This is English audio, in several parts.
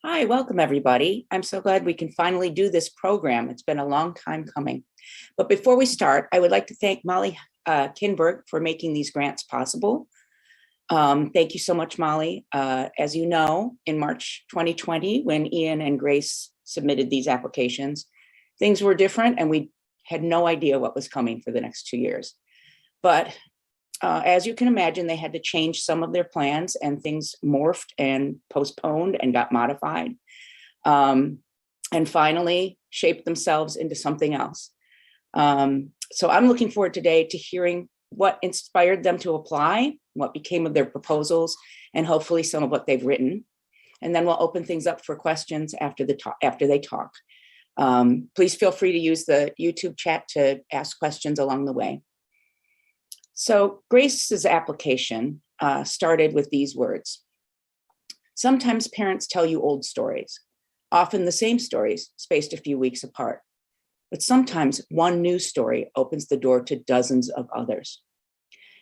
Hi, welcome everybody. I'm so glad we can finally do this program. It's been a long time coming. But before we start, I would like to thank Molly Kinberg for making these grants possible. Thank you so much, Molly. As you know, in March 2020, when Ian and Grace submitted these applications, things were different and we had no idea what was coming for the next 2 years. But as you can imagine, they had to change some of their plans and things morphed and postponed and got modified and finally shaped themselves into something else. So I'm looking forward today to hearing what inspired them to apply, what became of their proposals, and hopefully some of what they've written. And then we'll open things up for questions after they talk. Please feel free to use the YouTube chat to ask questions along the way. So Grace's application started with these words. Sometimes parents tell you old stories, often the same stories spaced a few weeks apart. But sometimes one new story opens the door to dozens of others.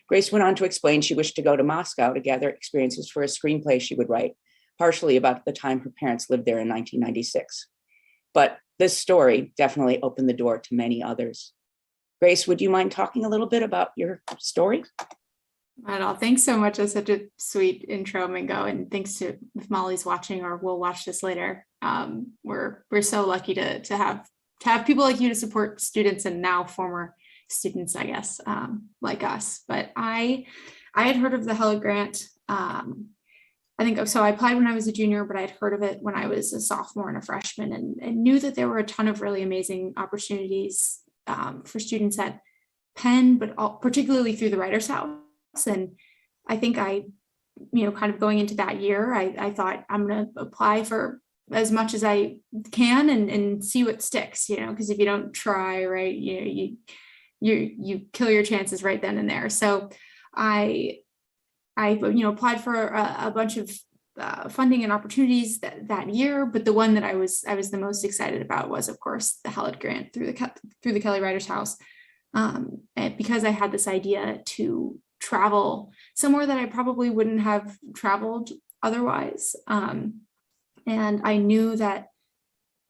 Grace went on to explain she wished to go to Moscow to gather experiences for a screenplay she would write, partially about the time her parents lived there in 1996. But this story definitely opened the door to many others. Grace, would you mind talking a little bit about your story? Not at all. Thanks so much. That's such a sweet intro, Mingo. And thanks to, if Molly's watching or will watch this later, we're so lucky to have people like you to support students and now former students, I guess, like us. But I had heard of the Heled Grant. I think so. I applied when I was a junior, but I'd heard of it when I was a sophomore and a freshman, and knew that there were a ton of really amazing opportunities for students at Penn, but particularly through the Writers' House. And I think kind of going into that year, I thought I'm going to apply for as much as I can and see what sticks, because if you don't try, right, you kill your chances right then and there. So I applied for a bunch of funding and opportunities that year, but the one that I was the most excited about was, of course, the Heled Grant through the Kelley Writers' House, and because I had this idea to travel somewhere that I probably wouldn't have traveled otherwise, and I knew that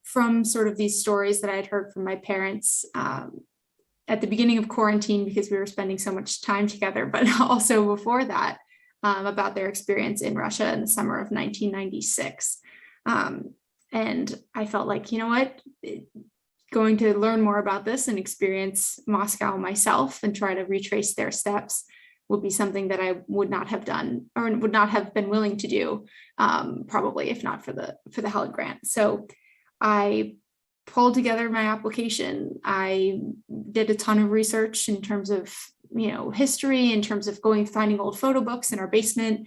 from sort of these stories that I had heard from my parents at the beginning of quarantine, because we were spending so much time together, but also before that, about their experience in Russia in the summer of 1996. And I felt like, going to learn more about this and experience Moscow myself and try to retrace their steps would be something that I would not have done or would not have been willing to do, probably if not for the Heled Grant. So I pulled together my application. I did a ton of research in terms of history, in terms of finding old photo books in our basement,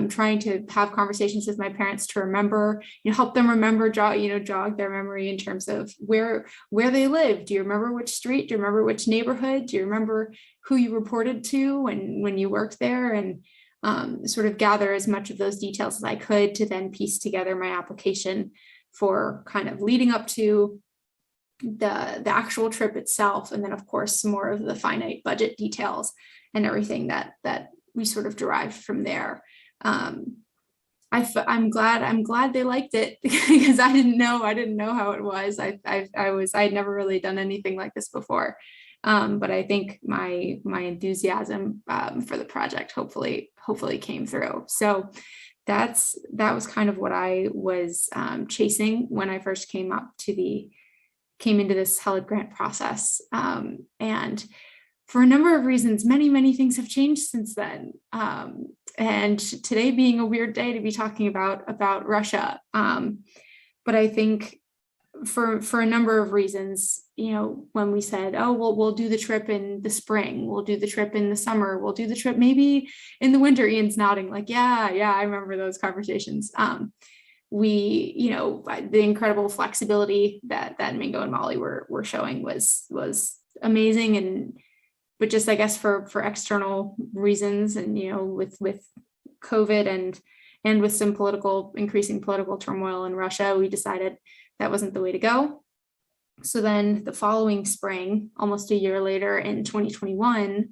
trying to have conversations with my parents to remember, help them remember, jog their memory in terms of where they lived. Do you remember which street? Do you remember which neighborhood? Do you remember who you reported to when you worked there? And sort of gather as much of those details as I could to then piece together my application for kind of leading up to the actual trip itself, and then of course some more of the finite budget details and everything that we sort of derived from there. I'm glad they liked it because I didn't know how it was. I'd never really done anything like this before, but I think my enthusiasm for the project hopefully came through. So that was kind of what I was chasing when I first came into this Heled Grant process. And for a number of reasons, many things have changed since then. And today being a weird day to be talking about Russia. But I think for a number of reasons, when we said, oh, we'll do the trip in the spring, we'll do the trip in the summer, we'll do the trip maybe in the winter, Ian's nodding like, yeah, I remember those conversations. The incredible flexibility that Mingo and Molly were showing was amazing. But just, I guess, for external reasons and, with COVID and with some increasing political turmoil in Russia, we decided that wasn't the way to go. So then the following spring, almost a year later in 2021,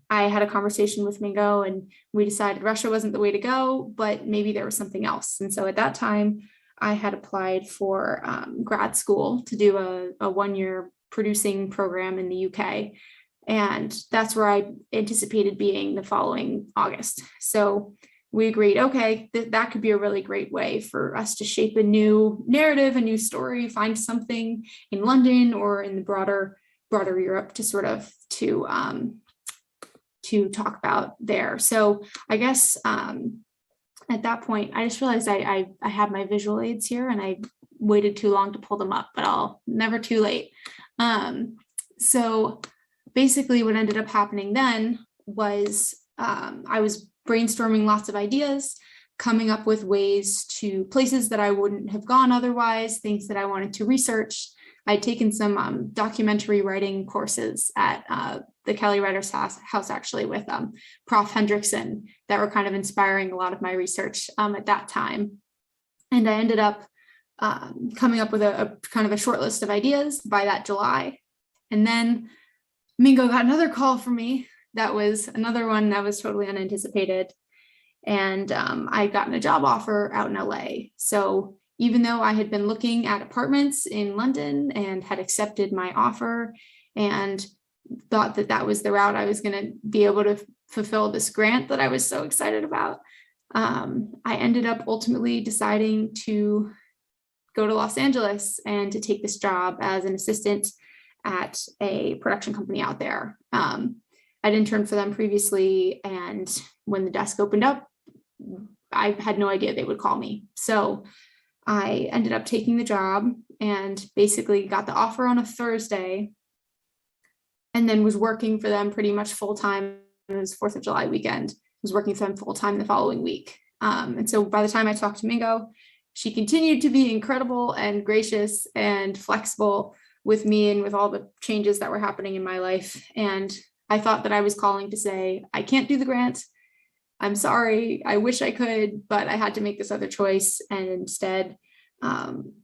I had a conversation with Mingo and we decided Russia wasn't the way to go, but maybe there was something else. And so at that time, I had applied for grad school to do a 1-year producing program in the UK. And that's where I anticipated being the following August. So we agreed, okay, that could be a really great way for us to shape a new narrative, a new story, find something in London or in the broader Europe to sort of to talk about there. So I guess at that point, I just realized I have my visual aids here and I waited too long to pull them up, but I'll never too late. So basically what ended up happening then was I was brainstorming lots of ideas, coming up with places that I wouldn't have gone otherwise, things that I wanted to research. I'd taken some documentary writing courses at the Kelly Writers House actually with Prof. Hendrickson that were kind of inspiring a lot of my research at that time. And I ended up coming up with a kind of a short list of ideas by that July. And then Mingo got another call from me. That was another one that was totally unanticipated. And I'd gotten a job offer out in LA. So even though I had been looking at apartments in London and had accepted my offer and thought that that was the route I was going to be able to fulfill this grant that I was so excited about, I ended up ultimately deciding to go to Los Angeles and to take this job as an assistant at a production company out there. I'd interned for them previously, and when the desk opened up, I had no idea they would call me. So I ended up taking the job and basically got the offer on a Thursday and then was working for them pretty much full time. It was 4th of July weekend. I was working for them full time the following week. And so by the time I talked to Mingo, she continued to be incredible and gracious and flexible with me and with all the changes that were happening in my life. And I thought that I was calling to say, I can't do the grant. I'm sorry, I wish I could, but I had to make this other choice. And instead,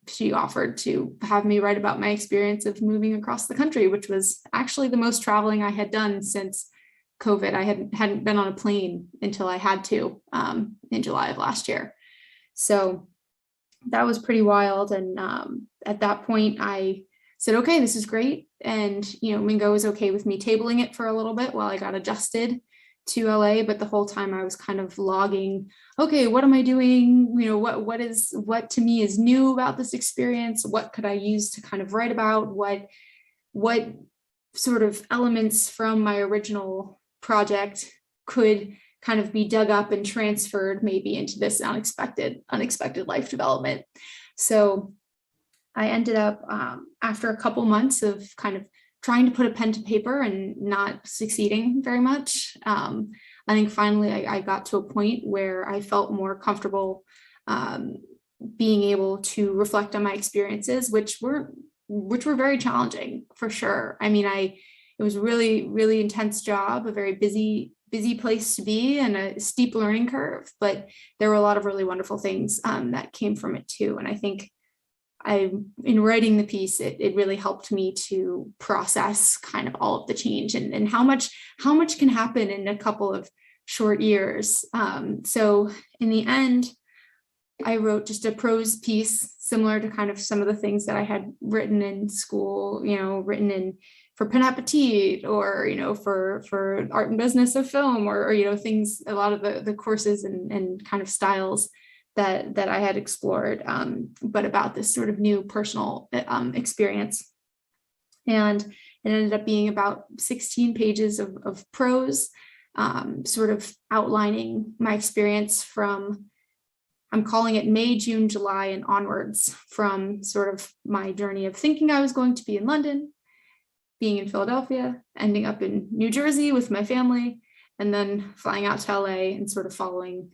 she offered to have me write about my experience of moving across the country, which was actually the most traveling I had done since COVID. I hadn't been on a plane until I had to in July of last year. So that was pretty wild. And at that point, I said, okay, this is great. And, Mingo was okay with me tabling it for a little bit while I got adjusted to LA, but the whole time I was kind of logging, okay, what am I doing? What to me is new about this experience? What could I use to kind of write about? What sort of elements from my original project could kind of be dug up and transferred maybe into this unexpected life development? So I ended up after a couple months of kind of trying to put a pen to paper and not succeeding very much. I think finally I got to a point where I felt more comfortable being able to reflect on my experiences, which were very challenging for sure. I mean, it was really, really intense job, a very busy place to be and a steep learning curve, but there were a lot of really wonderful things that came from it too. And I think in writing the piece, it really helped me to process kind of all of the change and how much can happen in a couple of short years. So in the end, I wrote just a prose piece similar to kind of some of the things that I had written in school, written in for Penn Appetit or, for art and business of film or things, a lot of the courses and kind of styles that I had explored, but about this sort of new personal experience. And it ended up being about 16 pages of prose, sort of outlining my experience from, I'm calling it May, June, July, and onwards, from sort of my journey of thinking I was going to be in London, being in Philadelphia, ending up in New Jersey with my family, and then flying out to LA and sort of following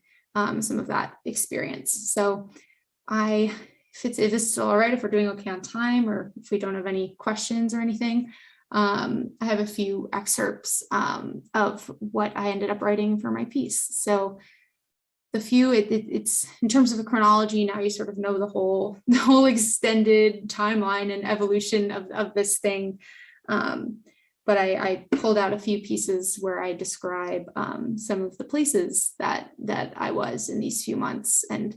some of that experience. So if it's still all right, if we're doing okay on time, or if we don't have any questions or anything, I have a few excerpts of what I ended up writing for my piece. So it's in terms of a chronology, now you sort of know the whole extended timeline and evolution of this thing. But but I pulled out a few pieces where I describe some of the places that I was in these few months, and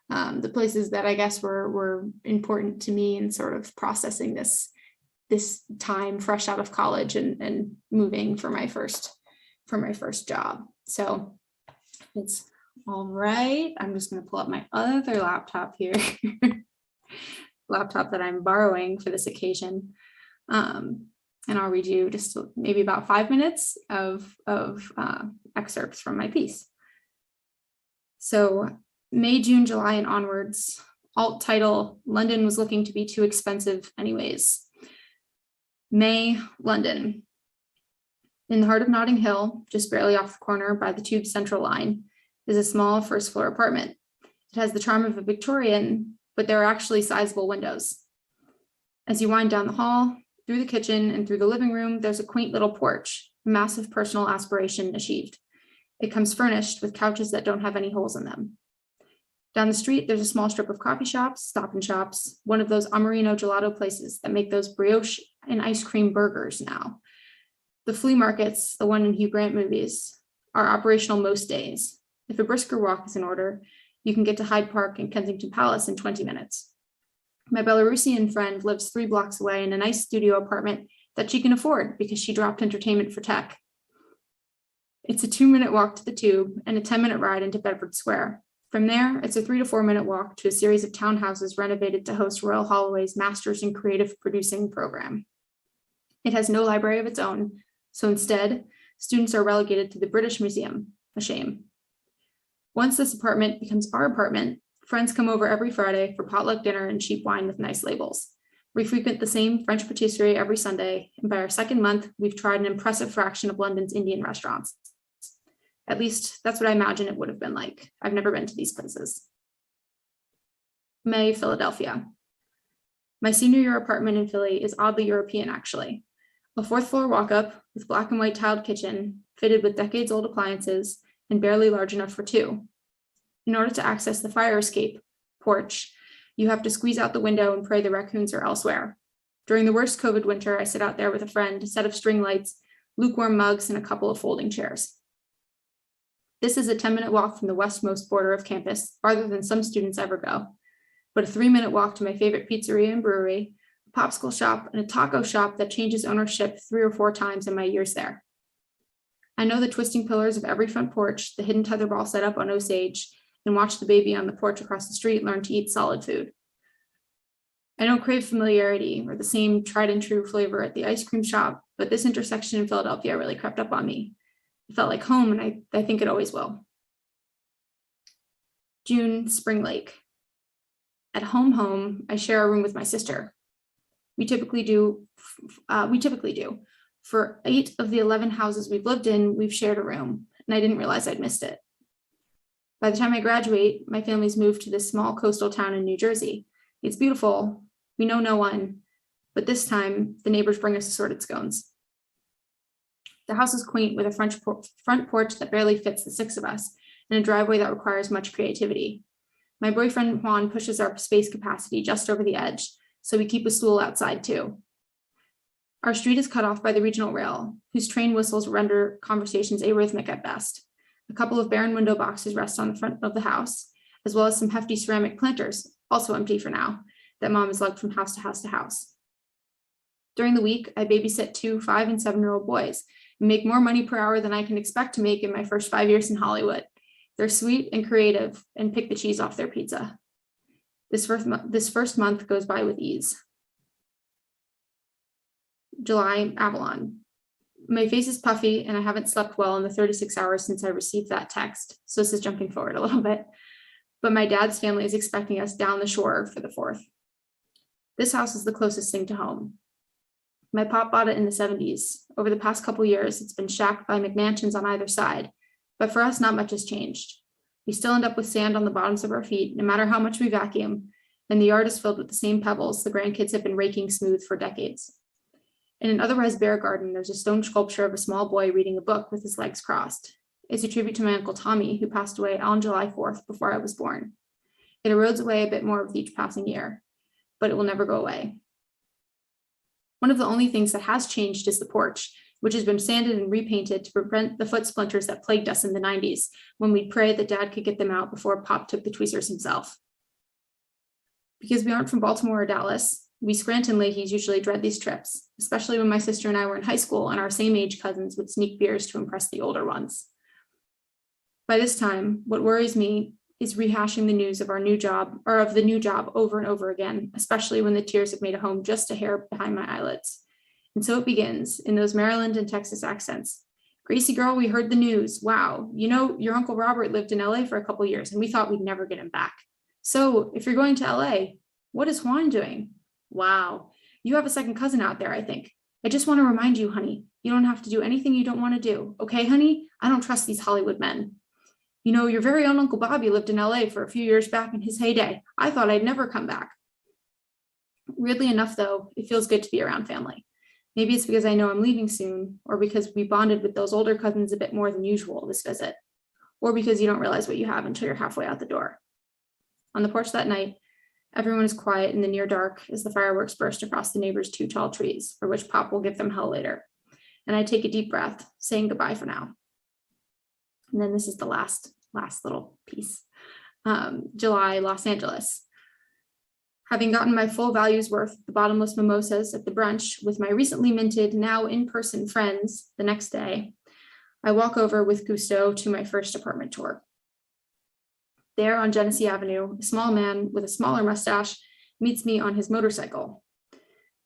the places that I guess were important to me in sort of processing this time fresh out of college and moving for my first job. So it's all right. I'm just going to pull up my other laptop here, laptop that I'm borrowing for this occasion. And I'll read you just maybe about 5 minutes of excerpts from my piece. So May, June, July, and onwards, alt title, London was looking to be too expensive anyways. May, London. In the heart of Notting Hill, just barely off the corner by the Tube Central line, is a small first floor apartment. It has the charm of a Victorian, but there are actually sizable windows. As you wind down the hall, through the kitchen and through the living room, there's a quaint little porch, a massive personal aspiration achieved. It comes furnished with couches that don't have any holes in them. Down the street, there's a small strip of coffee shops, Stop and Shops, one of those Amarino gelato places that make those brioche and ice cream burgers now. The flea markets, the one in Hugh Grant movies, are operational most days. If a brisker walk is in order, you can get to Hyde Park and Kensington Palace in 20 minutes. My Belarusian friend lives 3 blocks away in a nice studio apartment that she can afford because she dropped entertainment for tech. It's a 2-minute walk to the Tube and a 10-minute ride into Bedford Square. From there, it's a 3 to 4 minute walk to a series of townhouses renovated to host Royal Holloway's Masters in Creative Producing program. It has no library of its own, so instead, students are relegated to the British Museum, a shame. Once this apartment becomes our apartment, friends come over every Friday for potluck dinner and cheap wine with nice labels. We frequent the same French patisserie every Sunday, and by our second month, we've tried an impressive fraction of London's Indian restaurants. At least that's what I imagine it would have been like. I've never been to these places. May, Philadelphia. My senior year apartment in Philly is oddly European, actually. A 4th floor walk-up with black and white tiled kitchen, fitted with decades-old appliances, and barely large enough for 2. In order to access the fire escape porch, you have to squeeze out the window and pray the raccoons are elsewhere. During the worst COVID winter, I sit out there with a friend, a set of string lights, lukewarm mugs, and a couple of folding chairs. This is a 10-minute walk from the westmost border of campus, farther than some students ever go, but a 3-minute walk to my favorite pizzeria and brewery, a popsicle shop, and a taco shop that changes ownership 3 or 4 times in my years there. I know the twisting pillars of every front porch, the hidden tetherball set up on Osage, and watch the baby on the porch across the street learn to eat solid food. I don't crave familiarity or the same tried and true flavor at the ice cream shop, but this intersection in Philadelphia really crept up on me. It felt like home, and I think it always will. June, Spring Lake. At home, I share a room with my sister. We typically do. For 8 of the 11 houses we've lived in, we've shared a room, and I didn't realize I'd missed it. By the time I graduate, my family's moved to this small coastal town in New Jersey. It's beautiful. We know no one, but this time the neighbors bring us assorted scones. The house is quaint with a front porch that barely fits the 6 of us and a driveway that requires much creativity. My boyfriend Juan pushes our space capacity just over the edge, so we keep a stool outside too. Our street is cut off by the regional rail, whose train whistles render conversations arrhythmic at best. A couple of barren window boxes rest on the front of the house, as well as some hefty ceramic planters, also empty for now, that Mom has lugged from house to house to house. During the week, I babysit 2 5- and 7-year-old boys and make more money per hour than I can expect to make in my first 5 years in Hollywood. They're sweet and creative and pick the cheese off their pizza. This first month goes by with ease. July, Avalon. My face is puffy and I haven't slept well in the 36 hours since I received that text. So this is jumping forward a little bit. But my dad's family is expecting us down the shore for the 4th. This house is the closest thing to home. My pop bought it in the 70s. Over the past couple years, it's been shacked by McMansions on either side. But for us, not much has changed. We still end up with sand on the bottoms of our feet, no matter how much we vacuum, and the yard is filled with the same pebbles the grandkids have been raking smooth for decades. In an otherwise bare garden, there's a stone sculpture of a small boy reading a book with his legs crossed. It's a tribute to my Uncle Tommy, who passed away on July 4th before I was born. It erodes away a bit more with each passing year, but it will never go away. One of the only things that has changed is the porch. which has been sanded and repainted to prevent the foot splinters that plagued us in the 90s, when we'd pray that Dad could get them out before Pop took the tweezers himself. Because we aren't from Baltimore or Dallas, we Scranton Leahys usually dread these trips, especially when my sister and I were in high school and our same age cousins would sneak beers to impress the older ones. By this time, what worries me is rehashing the news of our new job, or of the new job, over and over again, especially when the tears have made a home just a hair behind my eyelids. And so it begins in those Maryland and Texas accents. Gracie girl, we heard the news. Wow, you know, your Uncle Robert lived in LA for a couple years and we thought we'd never get him back. So if you're going to LA, what is Juan doing? Wow, you have a second cousin out there, I think. I just want to remind you, honey, you don't have to do anything you don't want to do. Okay, honey? I don't trust these Hollywood men. You know, your very own Uncle Bobby lived in LA for a few years back in his heyday. I thought I'd never come back. Weirdly enough, though, it feels good to be around family. Maybe it's because I know I'm leaving soon, or because we bonded with those older cousins a bit more than usual this visit, or because you don't realize what you have until you're halfway out the door. On the porch that night, everyone is quiet in the near dark as the fireworks burst across the neighbor's 2 tall trees, for which Pop will give them hell later. And I take a deep breath, saying goodbye for now. And then this is the last little piece. July, Los Angeles. Having gotten my full value's worth of the bottomless mimosas at the brunch with my recently minted, now in-person friends the next day, I walk over with gusto to my first apartment tour. There on Genesee Avenue, a small man with a smaller mustache meets me on his motorcycle.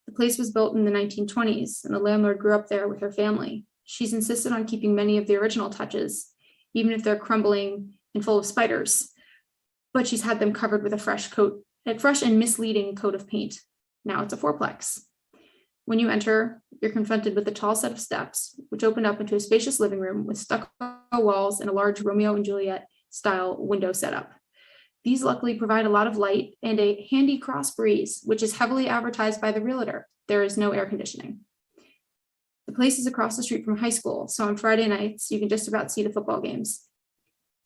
The place was built in the 1920s, and the landlord grew up there with her family. She's insisted on keeping many of the original touches, even if they're crumbling and full of spiders. But she's had them covered with a fresh and misleading coat of paint. Now it's a 4-plex. When you enter, you're confronted with a tall set of steps, which open up into a spacious living room with stucco walls and a large Romeo and Juliet style window setup. These luckily provide a lot of light and a handy cross breeze, which is heavily advertised by the realtor. There is no air conditioning. The place is across the street from high school, so on Friday nights, you can just about see the football games.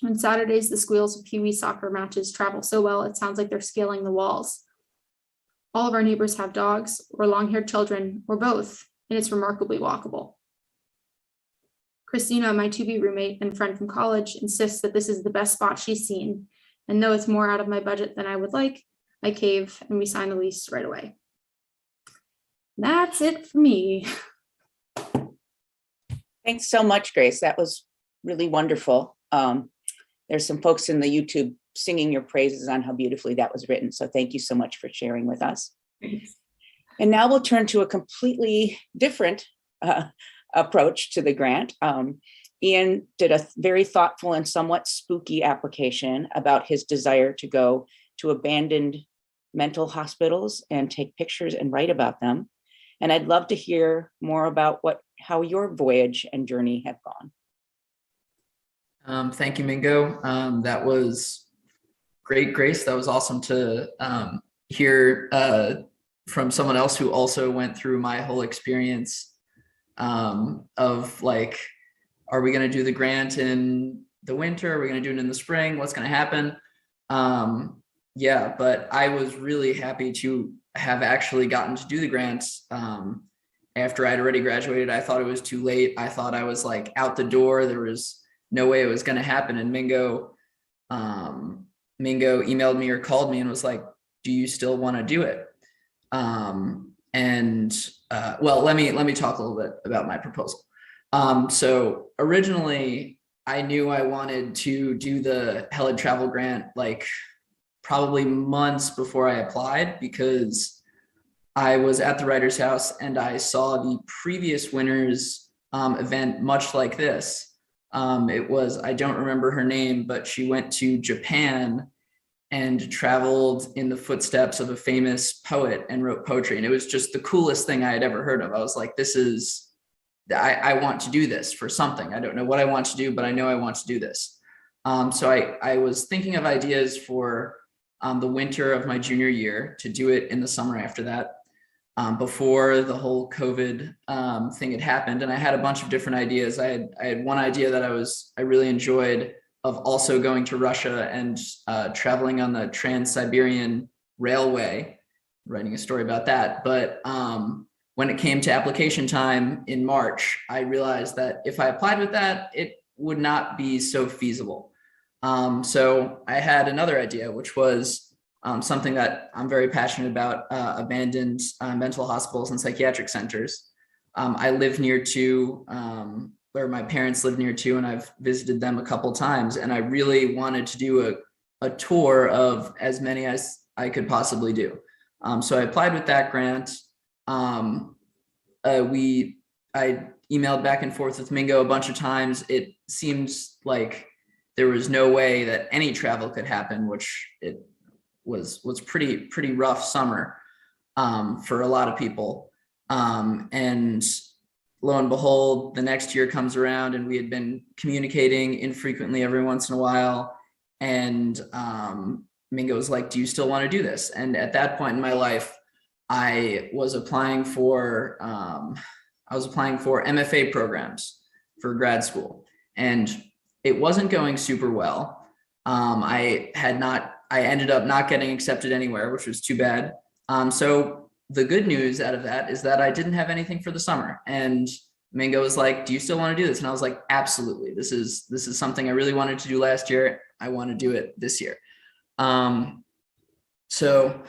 On Saturdays, the squeals of Pee Wee soccer matches travel so well, it sounds like they're scaling the walls. All of our neighbors have dogs or long-haired children or both, and it's remarkably walkable. Christina, my to-be roommate and friend from college, insists that this is the best spot she's seen. And though it's more out of my budget than I would like, I cave and we sign the lease right away. That's it for me. Thanks so much, Grace. That was really wonderful. There's some folks in the YouTube singing your praises on how beautifully that was written. So thank you so much for sharing with us. Thanks. And now we'll turn to a completely different approach to the grant. Ian did a very thoughtful and somewhat spooky application about his desire to go to abandoned mental hospitals and take pictures and write about them. And I'd love to hear more about how your voyage and journey have gone. Thank you, Mingo. That was great, Grace. That was awesome to hear from someone else who also went through my whole experience of like, are we going to do the grant in the winter? Are we going to do it in the spring? What's going to happen? Yeah, but I was really happy to have actually gotten to do the grant after I'd already graduated. I thought it was too late. I thought I was like out the door. There was no way it was going to happen. And Mingo emailed me or called me and was like, do you still want to do it? Well, let me talk a little bit about my proposal. So originally I knew I wanted to do the Heled travel grant like probably months before I applied, because I was at the writer's house and I saw the previous winner's event much like this. It was, I don't remember her name, but she went to Japan and traveled in the footsteps of a famous poet and wrote poetry. And it was just the coolest thing I had ever heard of. I was like, I want to do this for something. I don't know what I want to do, but I know I want to do this. So I was thinking of ideas for the winter of my junior year to do it in the summer after that, before the whole COVID thing had happened. And I had a bunch of different ideas. I had one idea that I really enjoyed, of also going to Russia and traveling on the Trans-Siberian Railway, writing a story about that. But when it came to application time in March, I realized that if I applied with that, it would not be so feasible. So I had another idea, which was something that I'm very passionate about, abandoned mental hospitals and psychiatric centers. I live near two, where my parents live near two, and I've visited them a couple times, and I really wanted to do a tour of as many as I could possibly do. So I applied with that grant. I emailed back and forth with Mingo a bunch of times. It seems like there was no way that any travel could happen, which it was pretty rough summer for a lot of people. And lo and behold, the next year comes around, and we had been communicating infrequently every once in a while. And Mingo was like, "Do you still want to do this?" And at that point in my life, I was applying for MFA programs for grad school, and it wasn't going super well. I ended up not getting accepted anywhere, which was too bad. So the good news out of that is that I didn't have anything for the summer, and Mingo was like, "Do you still want to do this?" And I was like, "Absolutely. This is something I really wanted to do last year. I want to do it this year." So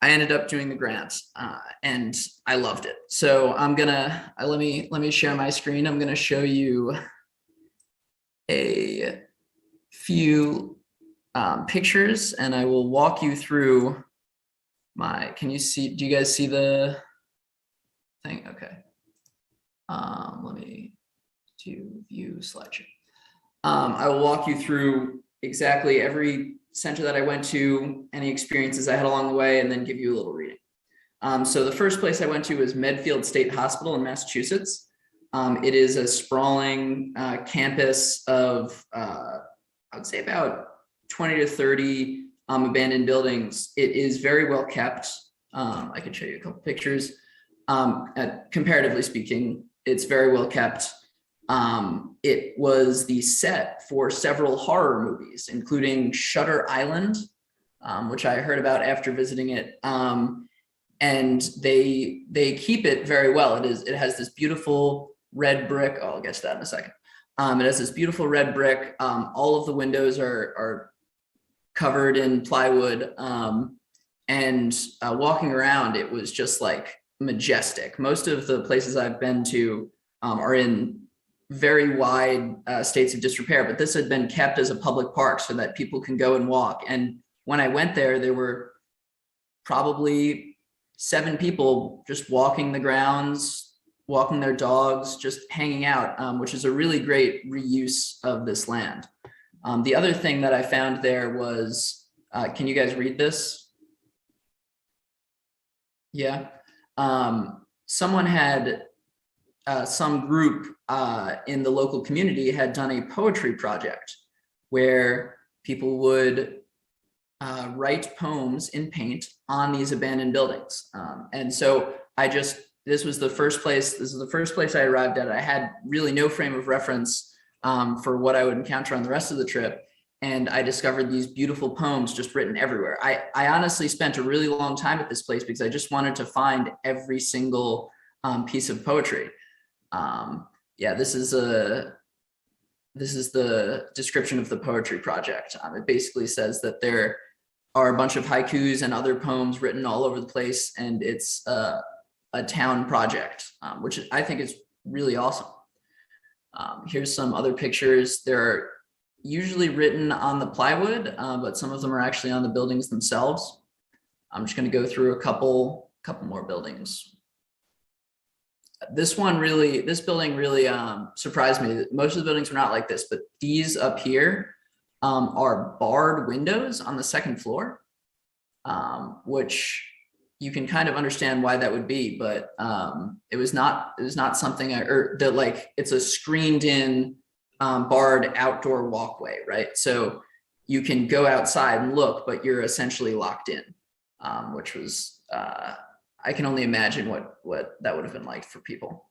I ended up doing the grant, and I loved it. So let me share my screen. I'm gonna show you a few pictures, and I will walk you through do you guys see the thing? Okay. Let me do view slideshow. I will walk you through exactly every center that I went to, any experiences I had along the way, and then give you a little reading. So the first place I went to was Medfield State Hospital in Massachusetts. It is a sprawling campus of, I would say about 20 to 30 abandoned buildings. It is very well kept. I can show you a couple pictures. Comparatively speaking, it's very well kept. It was the set for several horror movies, including Shutter Island, which I heard about after visiting it. And they keep it very well. It has this beautiful red brick. Oh, I'll get to that in a second. It has this beautiful red brick. All of the windows are covered in plywood. And walking around, it was just like majestic. Most of the places I've been to are in very wide states of disrepair, but this had been kept as a public park so that people can go and walk. And when I went there were probably 7 people just walking the grounds, walking their dogs, just hanging out, which is a really great reuse of this land. The other thing that I found there was, can you guys read this? Yeah. Someone had, some group in the local community had done a poetry project where people would write poems in paint on these abandoned buildings. And so this was the first place I arrived at. I had really no frame of reference for what I would encounter on the rest of the trip. And I discovered these beautiful poems just written everywhere. I honestly spent a really long time at this place because I just wanted to find every single piece of poetry. Yeah, this is the description of the poetry project. It basically says that there are a bunch of haikus and other poems written all over the place, and it's a town project, which I think is really awesome. Here's some other pictures. They're usually written on the plywood, but some of them are actually on the buildings themselves. I'm just going to go through a couple more buildings. This building really surprised me. Most of the buildings were not like this, but these up here are barred windows on the second floor, which you can kind of understand why that would be, but it was not something it's a screened in barred outdoor walkway, right? So you can go outside and look, but you're essentially locked in, which was, I can only imagine what that would have been like for people.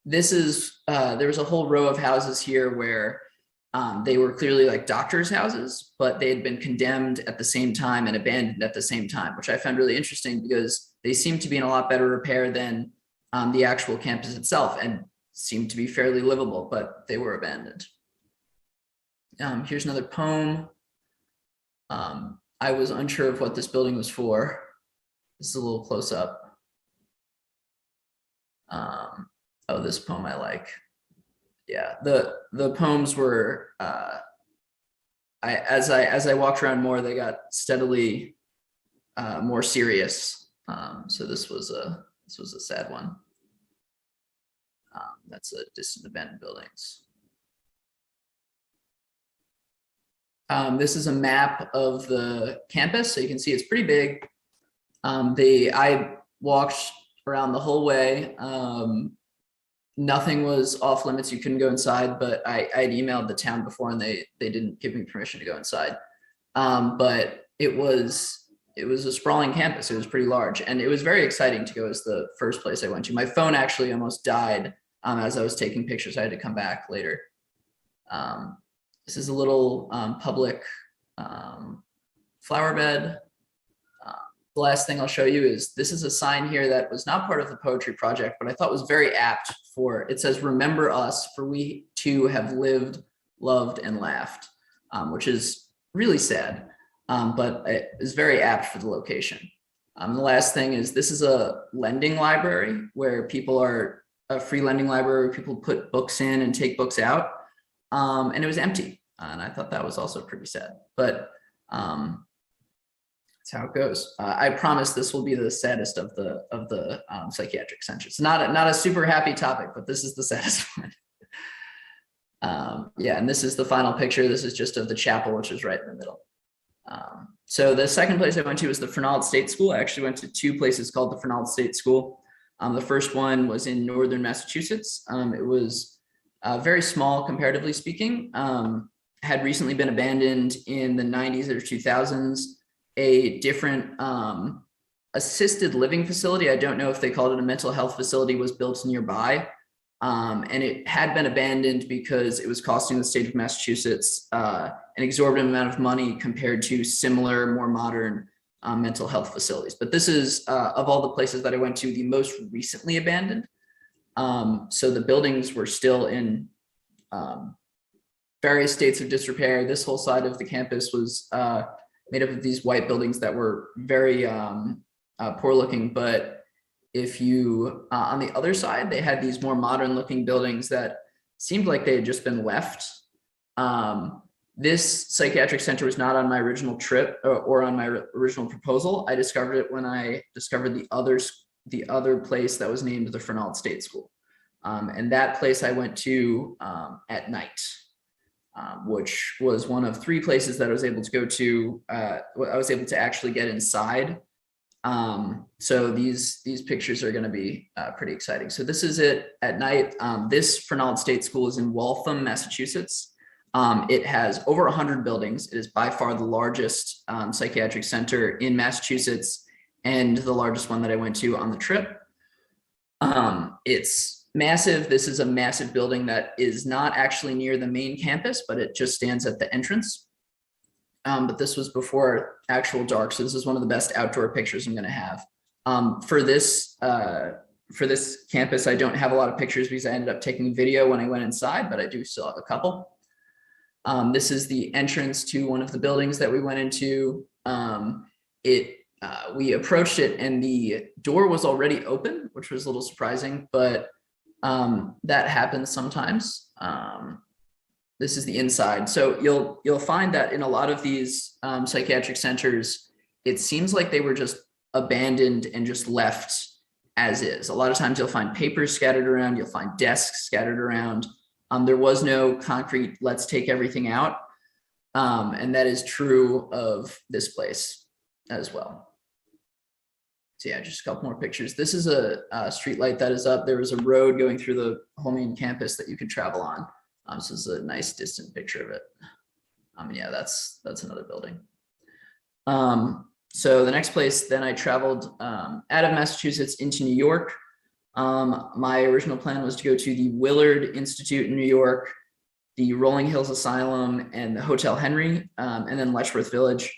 There was a whole row of houses here where they were clearly like doctors' houses, but they had been condemned at the same time and abandoned at the same time, which I found really interesting because they seemed to be in a lot better repair than the actual campus itself and seemed to be fairly livable, but they were abandoned. Here's another poem. I was unsure of what this building was for. This is a little close up. Oh, this poem I like. Yeah, the poems were as I walked around more, they got steadily more serious. So this was a sad one. That's a distant abandoned buildings. This is a map of the campus, so you can see it's pretty big. I walked around the whole way. Nothing was off limits. You couldn't go inside, but I had emailed the town before and they didn't give me permission to go inside. But it was a sprawling campus. It was pretty large and it was very exciting to go as the first place I went to. My phone actually almost died as I was taking pictures. I had to come back later. This is a little public flower bed. The last thing I'll show you is this is a sign here that was not part of the poetry project, but I thought was very apt for, it says, "Remember us, for we too have lived, loved, and laughed," which is really sad, but it is very apt for the location. The last thing is this is a lending library where people are, a free lending library where people put books in and take books out, and it was empty. And I thought that was also pretty sad, but that's how it goes. I promise this will be the saddest of the psychiatric centers. It's not a super happy topic, but this is the saddest one. Yeah, and this is the final picture. This is just of the chapel, which is right in the middle. So the second place I went to was the Fernald State School. I actually went to two places called the Fernald State School. The first one was in northern Massachusetts. It was very small, comparatively speaking. Had recently been abandoned in the 90s or 2000s. A different assisted living facility, I don't know if they called it a mental health facility, was built nearby. And it had been abandoned because it was costing the state of Massachusetts an exorbitant amount of money compared to similar, more modern mental health facilities. But this is, of all the places that I went to, the most recently abandoned. So the buildings were still in various states of disrepair. This whole side of the campus was made up of these white buildings that were very poor looking. But if you, on the other side, they had these more modern looking buildings that seemed like they had just been left. This psychiatric center was not on my original trip or on my original proposal. I discovered it when I discovered the other place that was named the Fernald State School. And that place I went to at night. Which was one of three places that I was able to go to. I was able to actually get inside. So these pictures are going to be pretty exciting. So this is it at night. This Fernald State School is in Waltham, Massachusetts. It has over 100 buildings. It is by far the largest psychiatric center in Massachusetts and the largest one that I went to on the trip. It's massive. This is a massive building that is not actually near the main campus, but it just stands at the entrance. But this was before actual dark. So this is one of the best outdoor pictures I'm going to have. For this campus, I don't have a lot of pictures because I ended up taking video when I went inside, but I do still have a couple. This is the entrance to one of the buildings that we went into. We approached it and the door was already open, which was a little surprising, but that happens sometimes. This is the inside. So you'll find that in a lot of these psychiatric centers, it seems like they were just abandoned and just left as is. A lot of times you'll find papers scattered around, you'll find desks scattered around. There was no concrete, let's take everything out. And that is true of this place as well. So yeah, just a couple more pictures. This is a street light that is up. There was a road going through the whole main campus that you could travel on. So this is a nice distant picture of it. Yeah, that's another building. So the next place, then I traveled out of Massachusetts into New York. My original plan was to go to the Willard Institute in New York. the Rolling Hills Asylum and the Hotel Henri, and then Letchworth Village.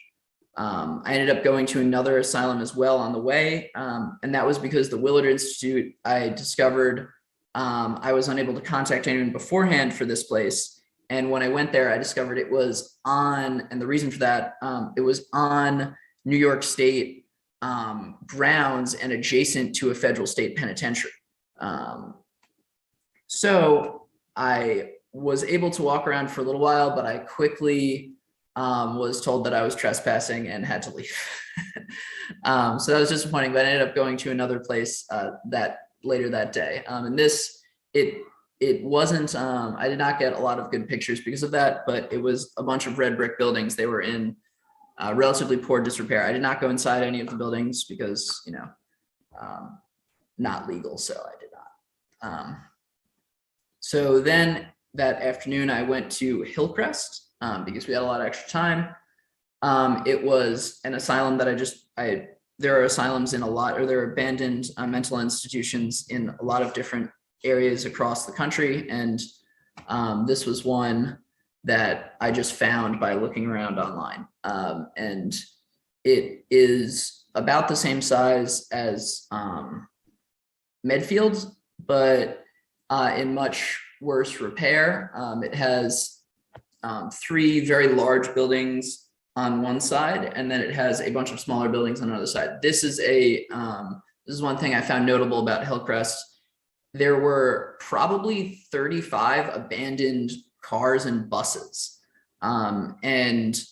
I ended up going to another asylum as well on the way, and that was because the Willard Institute, I discovered I was unable to contact anyone beforehand for this place. And when I went there, I discovered it was on, and the reason for that, it was on New York State grounds and adjacent to a federal state penitentiary. So I was able to walk around for a little while, but I quickly was told that I was trespassing and had to leave. So that was disappointing, but I ended up going to another place later that day. And it wasn't, I did not get a lot of good pictures because of that, but it was a bunch of red brick buildings. They were in relatively poor disrepair. I did not go inside any of the buildings because, not legal, so I did not. So then that afternoon I went to Hillcrest because we had a lot of extra time. It was an asylum that there are asylums in a lot, or there are abandoned mental institutions in a lot of different areas across the country. And this was one that I just found by looking around online. And it is about the same size as Medfield, but in much worse repair. It has 3 very large buildings on one side, and then it has a bunch of smaller buildings on the other side. This is one thing I found notable about Hillcrest. There were probably 35 abandoned cars and buses. And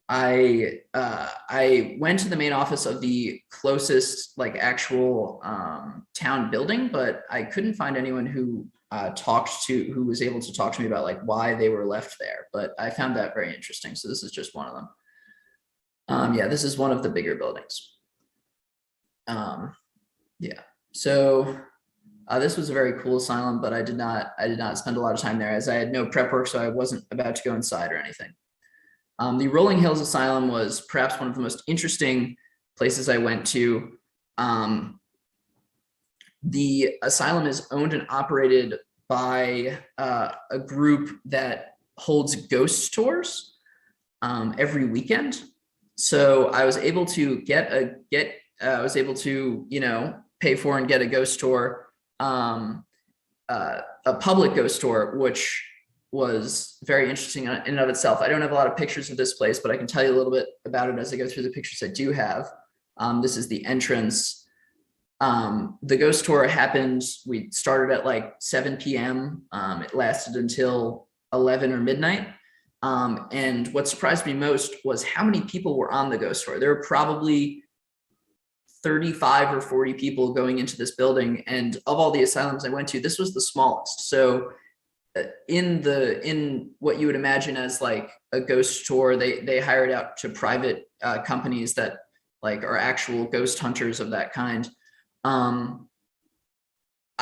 I went to the main office of the closest actual town building, but I couldn't find anyone who was able to talk to me about why they were left there. But I found that very interesting. So this is just one of them. Yeah, this is one of the bigger buildings. Yeah, so this was a very cool asylum, but I did not spend a lot of time there as I had no prep work, so I wasn't about to go inside or anything. The Rolling Hills Asylum was perhaps one of the most interesting places I went to. The asylum is owned and operated by a group that holds ghost tours every weekend. So I was able to pay for and get a ghost tour, a public ghost tour, which was very interesting in and of itself. I don't have a lot of pictures of this place, but I can tell you a little bit about it as I go through the pictures I do have. This is the entrance. The ghost tour happened, we started at 7 p.m. It lasted until 11 or midnight. And what surprised me most was how many people were on the ghost tour. There were probably 35 or 40 people going into this building. And of all the asylums I went to, this was the smallest. So in what you would imagine as a ghost tour, they hire it out to private companies that are actual ghost hunters of that kind. I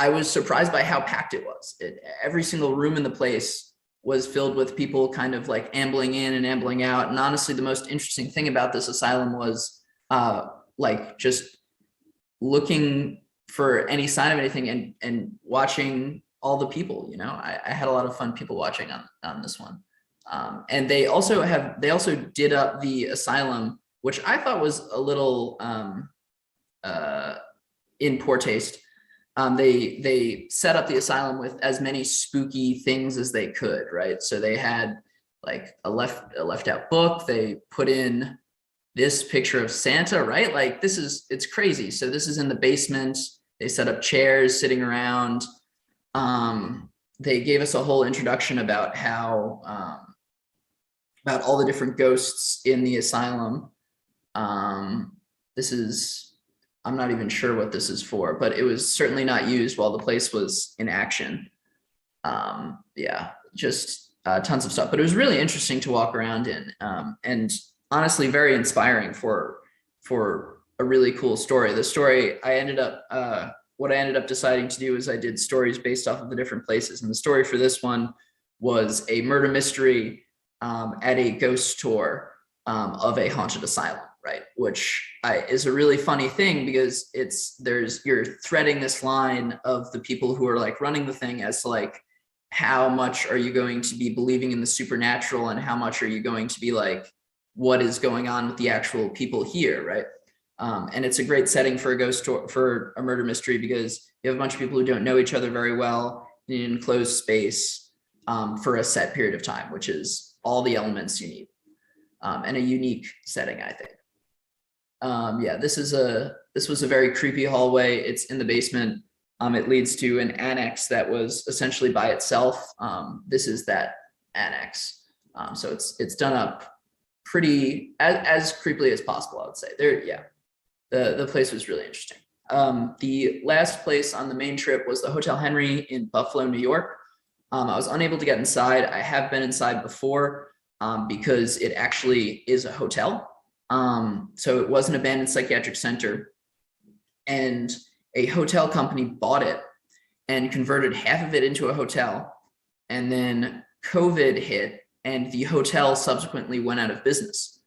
was surprised by how packed it was. Every single room in the place was filled with people kind of ambling in and ambling out. And honestly, the most interesting thing about this asylum was just looking for any sign of anything and watching all the people. I had a lot of fun people watching on this one. And they also did up the asylum, which I thought was a little in poor taste. They set up the asylum with as many spooky things as they could, right? So they had a left out book. They put in this picture of Santa, right? It's crazy. So this is in the basement. They set up chairs sitting around. They gave us a whole introduction about how about all the different ghosts in the asylum. I'm not even sure what this is for, but it was certainly not used while the place was in action. Yeah, just tons of stuff, but it was really interesting to walk around in, and honestly very inspiring for a really cool story. The story what I ended up deciding to do is I did stories based off of the different places, and the story for this one was a murder mystery at a ghost tour of a haunted asylum. Right, which is a really funny thing because you're threading this line of the people who are running the thing as to how much are you going to be believing in the supernatural and how much are you going to be like, what is going on with the actual people here, right? And it's a great setting for a ghost story, for a murder mystery, because you have a bunch of people who don't know each other very well in an enclosed space for a set period of time, which is all the elements you need, and a unique setting, I think. Yeah, this was a very creepy hallway. It's in the basement. It leads to an annex that was essentially by itself. This is that annex. So it's done up pretty as creepily as possible, I would say. Yeah, the place was really interesting. The last place on the main trip was the Hotel Henri in Buffalo, New York. I was unable to get inside. I have been inside before because it actually is a hotel. So it was an abandoned psychiatric center, and a hotel company bought it and converted half of it into a hotel. And then COVID hit and the hotel subsequently went out of business,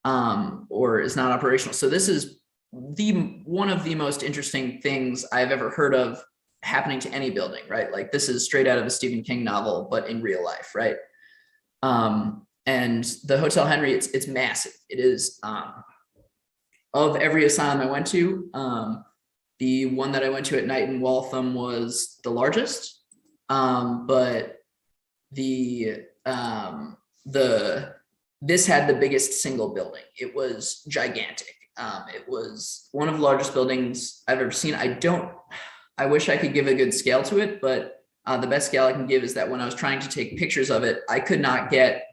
or is not operational. So this is one of the most interesting things I've ever heard of happening to any building, right? Like this is straight out of a Stephen King novel, but in real life, right? And the Hotel Henri, it's massive. It is, of every asylum I went to, the one that I went to at night in Waltham was the largest, but this had the biggest single building. It was gigantic. It was one of the largest buildings I've ever seen. I wish I could give a good scale to it, but the best scale I can give is that when I was trying to take pictures of it, I could not get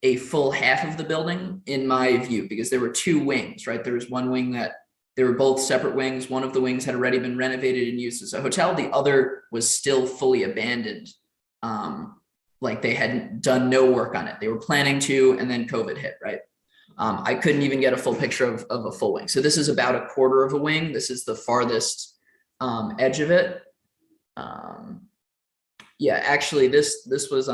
a full half of the building in my view because there were two wings, right? There was one wing that they were both separate wings. One of the wings had already been renovated and used as a hotel. The other was still fully abandoned. Like they hadn't done no work on it. They were planning to, and then COVID hit, right? I couldn't even get a full picture of a full wing. So this is about a quarter of a wing. This is the farthest edge of it. Yeah, actually this was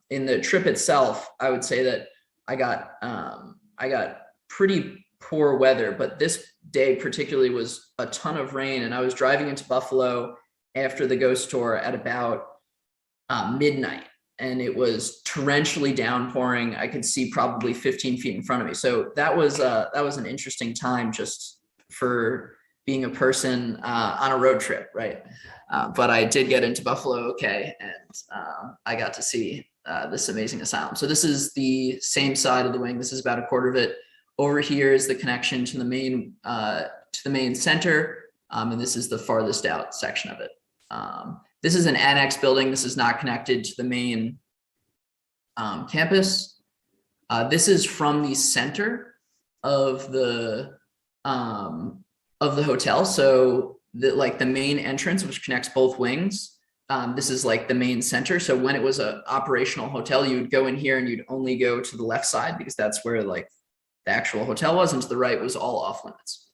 in the trip itself, I would say that I got pretty poor weather, but this day particularly was a ton of rain, and I was driving into Buffalo after the ghost tour at about midnight, and it was torrentially downpouring. I could see probably 15 feet in front of me. So that was an interesting time just for being a person on a road trip, right? But I did get into Buffalo okay, and I got to see this amazing asylum. So this is the same side of the wing. This is about a quarter of it. Over here is the connection to the main center, and this is the farthest out section of it. This is an annex building. This is not connected to the main campus. This is from the center of the hotel. So the main entrance, which connects both wings, this is like the main center. So when it was an operational hotel, you would go in here and you'd only go to the left side because that's where like the actual hotel was, and to the right was all off limits.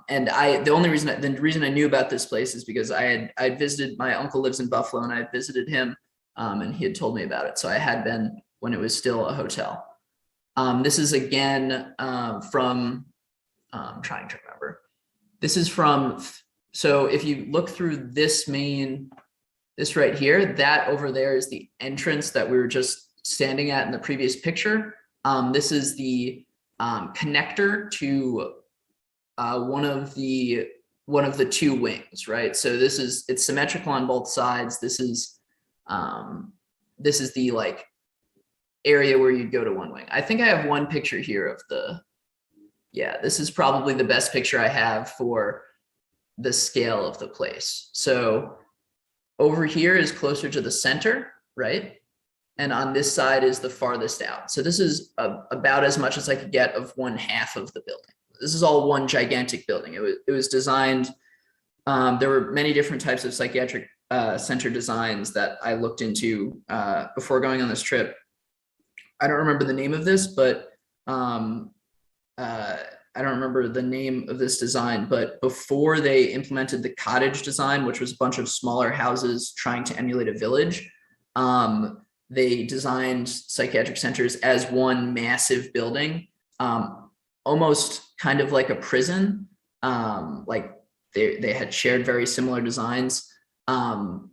And the reason I knew about this place is because I'd visited, my uncle lives in Buffalo, and I had visited him, and he had told me about it. So I had been when it was still a hotel. This is again from, I'm trying to remember. This is from, so if you look through this right here, that over there is the entrance that we were just standing at in the previous picture. This is the connector to one of the two wings, right? So it's symmetrical on both sides. This is the like area where you'd go to one wing. I think I have one picture here of this is probably the best picture I have for the scale of the place. So over here is closer to the center, right? And on this side is the farthest out. So this is about as much as I could get of one half of the building. This is all one gigantic building. It was designed, there were many different types of psychiatric center designs that I looked into before going on this trip. I don't remember the name of this, but I don't remember the name of this design, but before they implemented the cottage design, which was a bunch of smaller houses trying to emulate a village, they designed psychiatric centers as one massive building, almost kind of like a prison. Like they had shared very similar designs.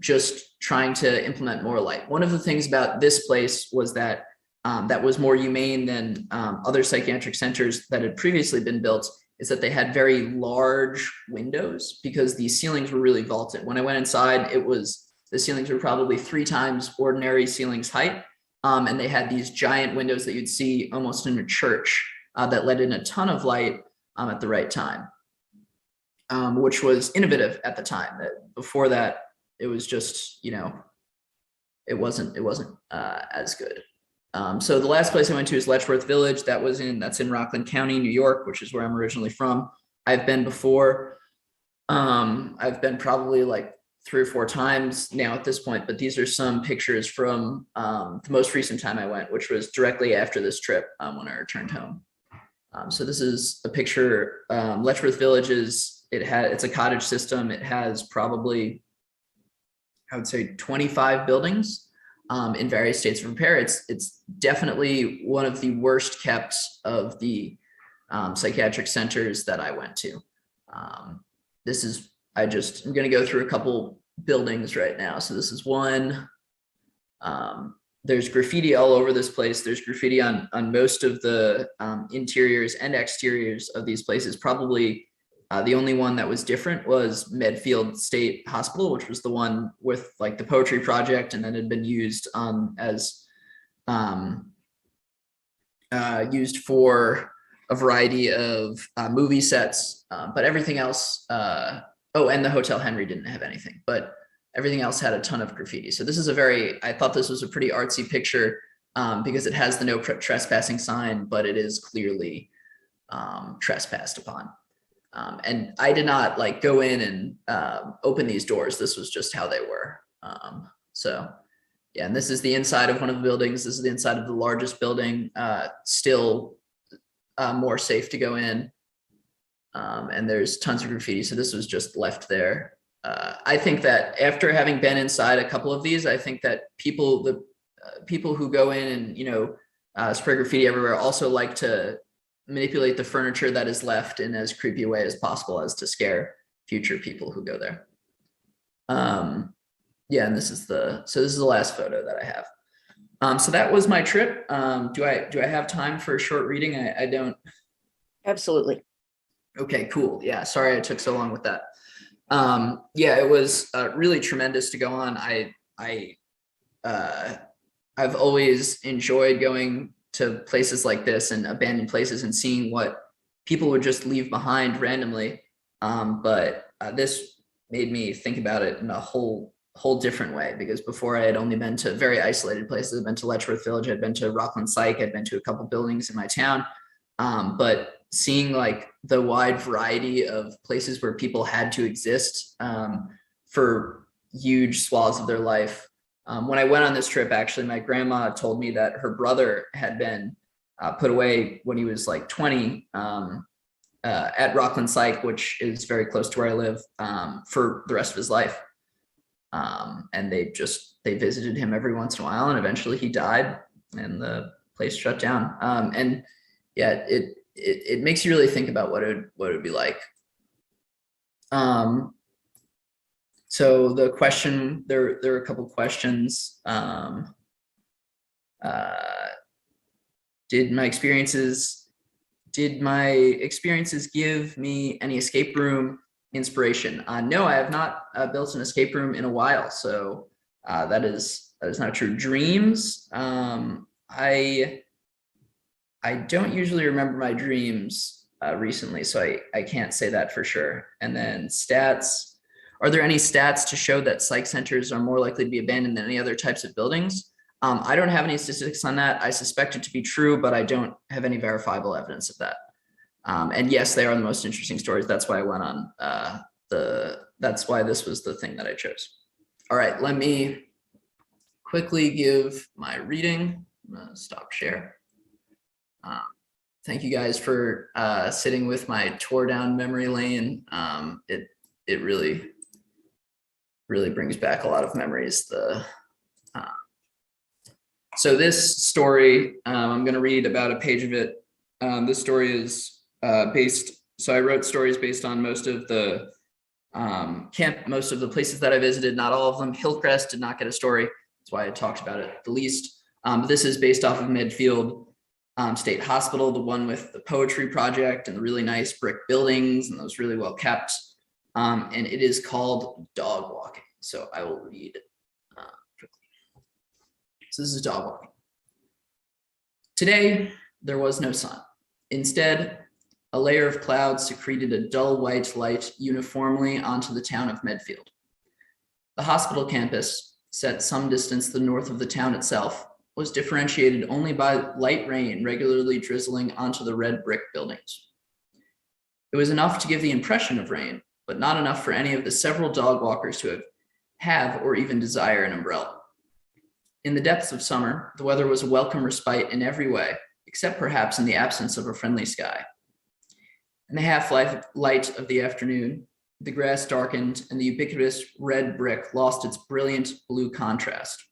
just trying to implement more light. One of the things about this place was that that was more humane than other psychiatric centers that had previously been built, is that they had very large windows because the ceilings were really vaulted. When I went inside, the ceilings were probably 3 times ordinary ceilings height. And they had these giant windows that you'd see almost in a church that let in a ton of light at the right time, which was innovative at the time. Before that, it was just, it wasn't as good. So the last place I went to is Letchworth Village. That's in Rockland County, New York, which is where I'm originally from. I've been before. I've been probably like 3 or 4 times now at this point, but these are some pictures from the most recent time I went, which was directly after this trip when I returned home. So this is a picture. Letchworth Village it's a cottage system. It has probably, I would say, 25 buildings in various states of repair. It's definitely one of the worst kept of the psychiatric centers that I went to. I'm going to go through a couple buildings right now. So this is one. There's graffiti all over this place. There's graffiti on most of the interiors and exteriors of these places. Probably the only one that was different was Medfield State Hospital, which was the one with like the poetry project, and then had been used used for a variety of movie sets, but everything else. And the Hotel Henri didn't have anything, but everything else had a ton of graffiti. So this is I thought this was a pretty artsy picture because it has the no trespassing sign, but it is clearly trespassed upon. And I did not like go in and open these doors. This was just how they were. So yeah, and this is the inside of one of the buildings. This is the inside of the largest building, still more safe to go in. And there's tons of graffiti. So this was just left there. I think that after having been inside a couple of these, I think that people who go in and, spray graffiti everywhere also like to manipulate the furniture that is left in as creepy a way as possible as to scare future people who go there. Yeah, and this is the last photo that I have. So that was my trip. Do I have time for a short reading? I don't. Absolutely. Okay, cool. Yeah, sorry I took so long with that. Yeah, it was really tremendous to go on. I've always enjoyed going to places like this and abandoned places and seeing what people would just leave behind randomly. But this made me think about it in a whole different way, because before I had only been to very isolated places. I'd been to Letchworth Village, I'd been to Rockland Psych, I'd been to a couple buildings in my town. But seeing like the wide variety of places where people had to exist for huge swaths of their life. When I went on this trip, actually, my grandma told me that her brother had been put away when he was like 20 at Rockland Psych, which is very close to where I live, for the rest of his life. And they visited him every once in a while, and eventually he died and the place shut down. And yeah, it makes you really think about what it would be like. So the question, there are a couple questions. Did my experiences give me any escape room inspiration? No, I have not built an escape room in a while. So that is not true. Dreams. I don't usually remember my dreams recently, so I can't say that for sure. And then stats. Are there any stats to show that psych centers are more likely to be abandoned than any other types of buildings? I don't have any statistics on that. I suspect it to be true, but I don't have any verifiable evidence of that. And yes, they are the most interesting stories. That's why I went on that's why this was the thing that I chose. All right, let me quickly give my reading. I'm gonna stop share. Thank you guys for sitting with my tour down memory lane. It really brings back a lot of memories. So this story, I'm going to read about a page of it. This story is so I wrote stories based on most of the Most of the places that I visited, not all of them. Hillcrest did not get a story. That's why I talked about it the least. This is based off of Medfield State Hospital, the one with the poetry project and the really nice brick buildings and those really well kept. And it is called Dog Walking. So I will read quickly. So this is Dog Walking. Today, there was no sun. Instead, a layer of clouds secreted a dull white light uniformly onto the town of Medfield. The hospital campus, set some distance to the north of the town itself, was differentiated only by light rain regularly drizzling onto the red brick buildings. It was enough to give the impression of rain, but not enough for any of the several dog walkers to have or even desire an umbrella. In the depths of summer, the weather was a welcome respite in every way, except perhaps in the absence of a friendly sky. In the half-light of the afternoon, the grass darkened and the ubiquitous red brick lost its brilliant blue contrast.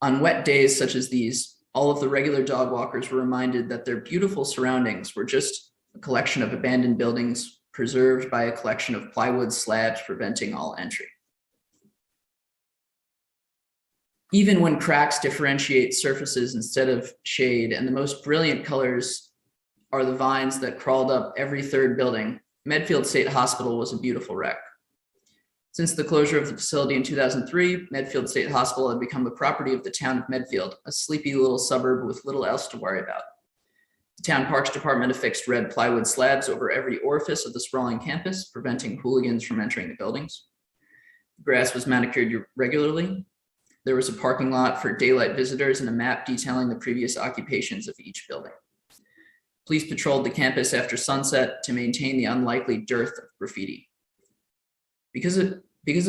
On wet days such as these, all of the regular dog walkers were reminded that their beautiful surroundings were just a collection of abandoned buildings preserved by a collection of plywood slabs preventing all entry. Even when cracks differentiate surfaces instead of shade, and the most brilliant colors are the vines that crawled up every third building, Medfield State Hospital was a beautiful wreck. Since the closure of the facility in 2003, Medfield State Hospital had become the property of the town of Medfield, a sleepy little suburb with little else to worry about. The town parks department affixed red plywood slabs over every orifice of the sprawling campus, preventing hooligans from entering the buildings. The grass was manicured regularly. There was a parking lot for daylight visitors and a map detailing the previous occupations of each building. Police patrolled the campus after sunset to maintain the unlikely dearth of graffiti. Because of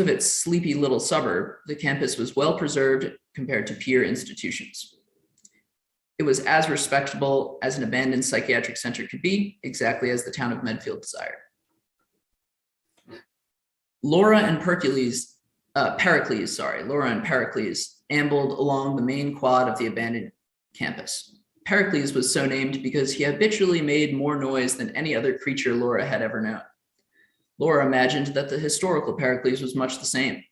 its sleepy little suburb, the campus was well preserved compared to peer institutions. It was as respectable as an abandoned psychiatric center could be, exactly as the town of Medfield desired. Laura and Pericles ambled along the main quad of the abandoned campus. Pericles was so named because he habitually made more noise than any other creature Laura had ever known. Laura imagined that the historical Pericles was much the same.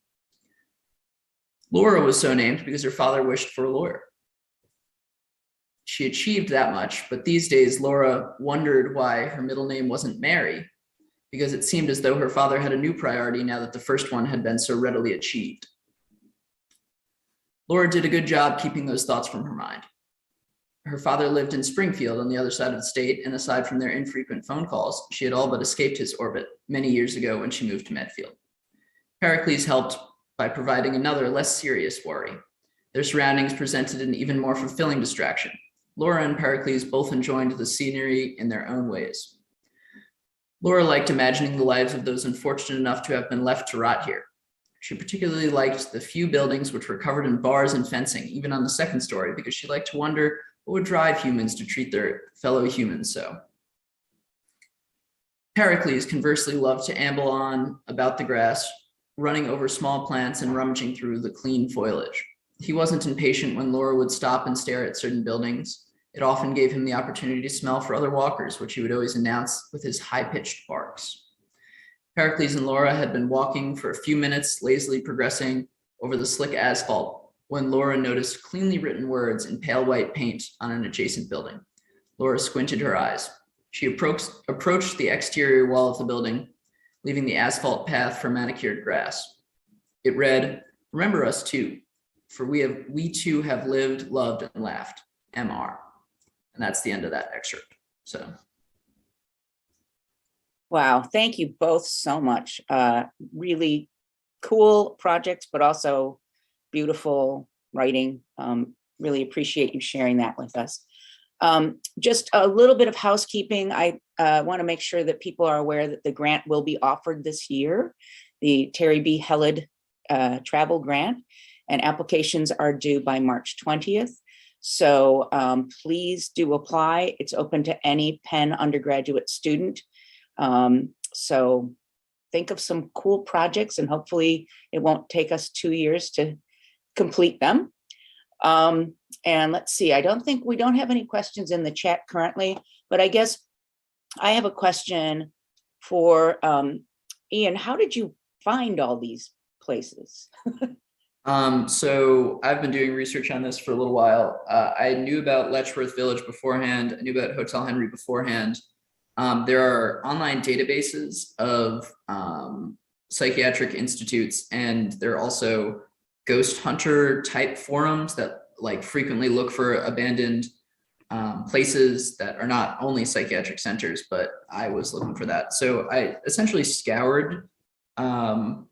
Laura was so named because her father wished for a lawyer. She achieved that much, but these days Laura wondered why her middle name wasn't Mary, because it seemed as though her father had a new priority now that the first one had been so readily achieved. Laura did a good job keeping those thoughts from her mind. Her father lived in Springfield on the other side of the state, and aside from their infrequent phone calls, she had all but escaped his orbit many years ago when she moved to Medfield. Pericles helped by providing another, less serious worry. Their surroundings presented an even more fulfilling distraction. Laura and Pericles both enjoyed the scenery in their own ways. Laura liked imagining the lives of those unfortunate enough to have been left to rot here. She particularly liked the few buildings which were covered in bars and fencing, even on the second story, because she liked to wonder what would drive humans to treat their fellow humans so. Pericles conversely loved to amble on about the grass, running over small plants and rummaging through the clean foliage. He wasn't impatient when Laura would stop and stare at certain buildings. It often gave him the opportunity to smell for other walkers, which he would always announce with his high-pitched barks. Pericles and Laura had been walking for a few minutes, lazily progressing over the slick asphalt, when Laura noticed cleanly written words in pale white paint on an adjacent building. Laura squinted her eyes. She approached the exterior wall of the building, leaving the asphalt path for manicured grass. It read, "Remember us too, for we too have lived, loved, and laughed. MR." And that's the end of that excerpt. So. Wow, thank you both so much. Really cool projects, but also beautiful writing. Really appreciate you sharing that with us. Just a little bit of housekeeping. I want to make sure that people are aware that the grant will be offered this year, the Terry B. Heled Travel Grant, and applications are due by March 20th. So please do apply. It's open to any Penn undergraduate student. So think of some cool projects, and hopefully it won't take us 2 years to complete them. And let's see, we don't have any questions in the chat currently, but I guess I have a question for Ian, how did you find all these places? So I've been doing research on this for a little while. I knew about Letchworth Village beforehand. I knew about Hotel Henri beforehand. There are online databases of psychiatric institutes, and there are also ghost hunter type forums that like frequently look for abandoned places that are not only psychiatric centers, but I was looking for that. So I essentially scoured all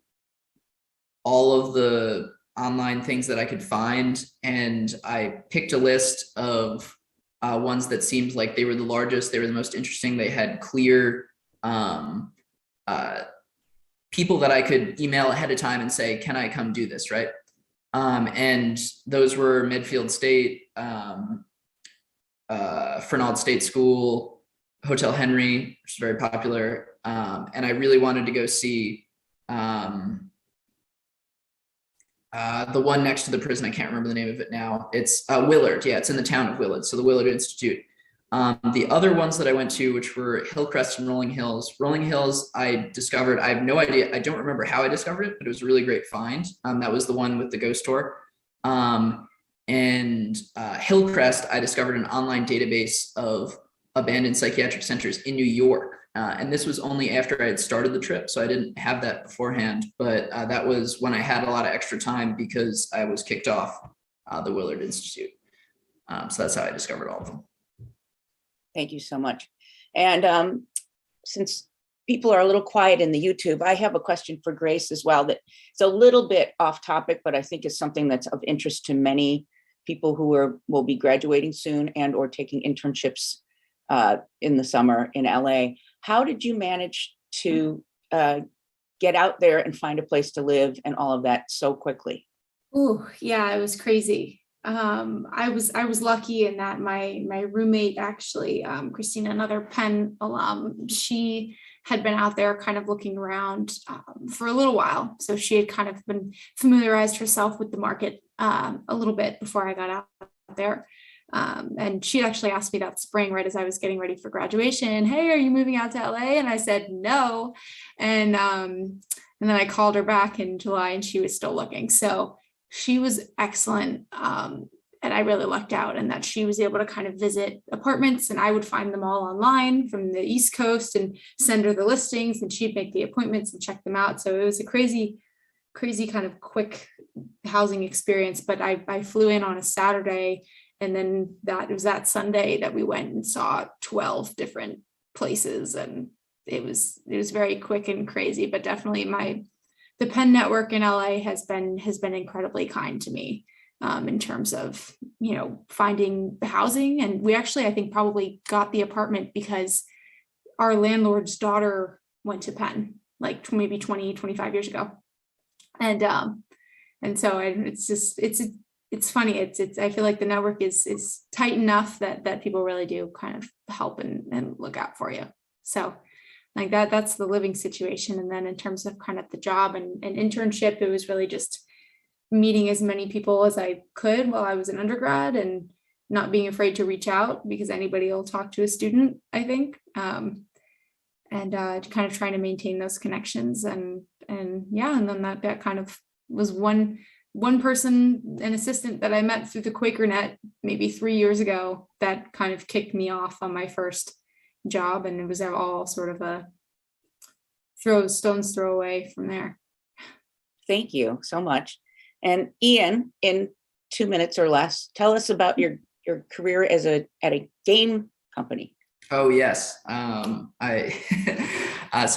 of the online things that I could find, and I picked a list of ones that seemed like they were the largest, they were the most interesting, they had clear people that I could email ahead of time and say, can I come do this, right? And those were Medfield State, Fernald State School, Hotel Henri, which is very popular. And I really wanted to go see the one next to the prison. I can't remember the name of it now. It's Willard. Yeah, it's in the town of Willard. So the Willard Institute. The other ones that I went to, which were Hillcrest and Rolling Hills. Rolling Hills, I discovered, I have no idea. I don't remember how I discovered it, but it was a really great find. That was the one with the ghost tour. And Hillcrest, I discovered an online database of abandoned psychiatric centers in New York. And this was only after I had started the trip, so I didn't have that beforehand, but that was when I had a lot of extra time because I was kicked off the Willard Institute. So that's how I discovered all of them. Thank you so much. And since people are a little quiet in the YouTube, I have a question for Grace as well that it's a little bit off topic, but I think is something that's of interest to many people who will be graduating soon and or taking internships in the summer in LA. How did you manage to get out there and find a place to live and all of that so quickly? Oh, yeah, it was crazy. I was lucky in that my roommate actually, Christina, another Penn alum, she had been out there kind of looking around for a little while. So she had kind of been familiarized herself with the market a little bit before I got out there. And she'd actually asked me that spring, right as I was getting ready for graduation, hey, are you moving out to LA? And I said, no. And then I called her back in July and she was still looking. So she was excellent. And I really lucked out in that she was able to kind of visit apartments and I would find them all online from the East Coast and send her the listings and she'd make the appointments and check them out. So it was a crazy kind of quick housing experience. But I flew in on a Saturday. And then it was that Sunday that we went and saw 12 different places. And it was very quick and crazy, but definitely the Penn network in LA has been incredibly kind to me in terms of, finding the housing. And we actually, I think, probably got the apartment because our landlord's daughter went to Penn like maybe 20, 25 years ago. And so it's funny. It's I feel like the network is tight enough that people really do kind of help and look out for you. So like that's the living situation. And then in terms of kind of the job and internship, it was really just meeting as many people as I could while I was an undergrad and not being afraid to reach out because anybody will talk to a student, I think. And kind of trying to maintain those connections and then that kind of was one person, an assistant that I met through the Quaker Net maybe 3 years ago that kind of kicked me off on my first job. And it was all sort of a stone's throw away from there. Thank you so much. And Ian, in 2 minutes or less, tell us about your career at a game company. Oh, yes. So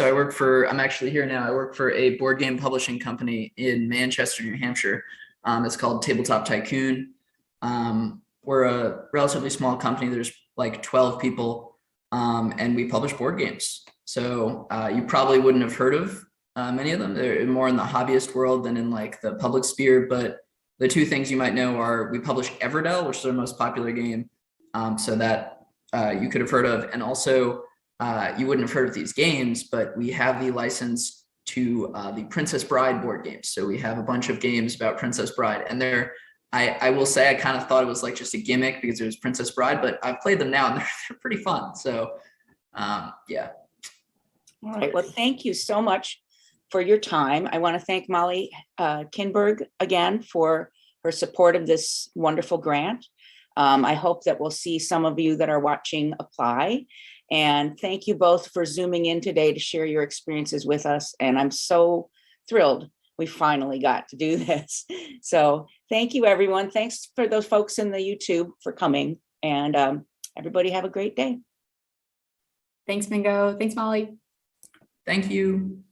I work I'm actually here now. I work for a board game publishing company in Manchester, New Hampshire. It's called Tabletop Tycoon. We're a relatively small company. There's like 12 people, and we publish board games. So you probably wouldn't have heard of many of them. They're more in the hobbyist world than in like the public sphere. But the two things you might know are we publish Everdell, which is our most popular game. So that you could have heard of. And also you wouldn't have heard of these games, but we have the license to the Princess Bride board games. So we have a bunch of games about Princess Bride, and I will say I kind of thought it was like just a gimmick because it was Princess Bride, but I've played them now and they're pretty fun. So yeah. All right. Well, thank you so much for your time. I want to thank Molly Kinberg again for her support of this wonderful grant. I hope that we'll see some of you that are watching apply. And thank you both for Zooming in today to share your experiences with us. And I'm so thrilled we finally got to do this. So thank you, everyone. Thanks for those folks in the YouTube for coming. And everybody have a great day. Thanks, Mingo. Thanks, Molly. Thank you.